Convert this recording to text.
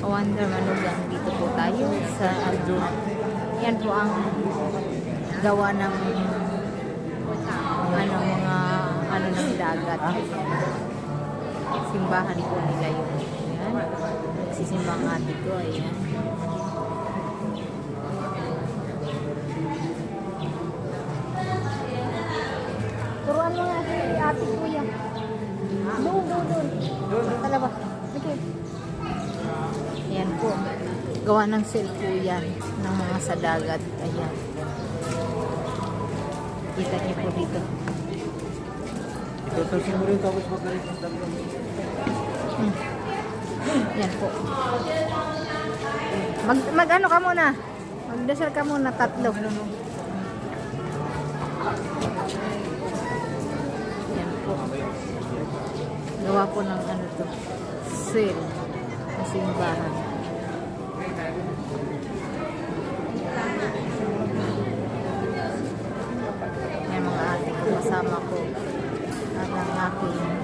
Wonder Manugang. Dito po tayo sa ano. Yan po ang gawa ng ano mga ano ng dagat. Simbahan po nila yun. Ayan. Nagsisimbang ate ko. Ayan. Turuan mo nga si ate kuya. Doon. Talaba. Okay. Ayan po. Gawa ng silpo yan. Ng mga sa dagat. Ayan. Kita niyo po dito. Itutusin mo rin tapos magalit ng dami. Yan po. Mag ano ka muna? Magdasal ka muna 3. Yan po. Gawa po ng ano to. Seal. Na simbahan. Yan mga ate ko kasama ko. At ang aking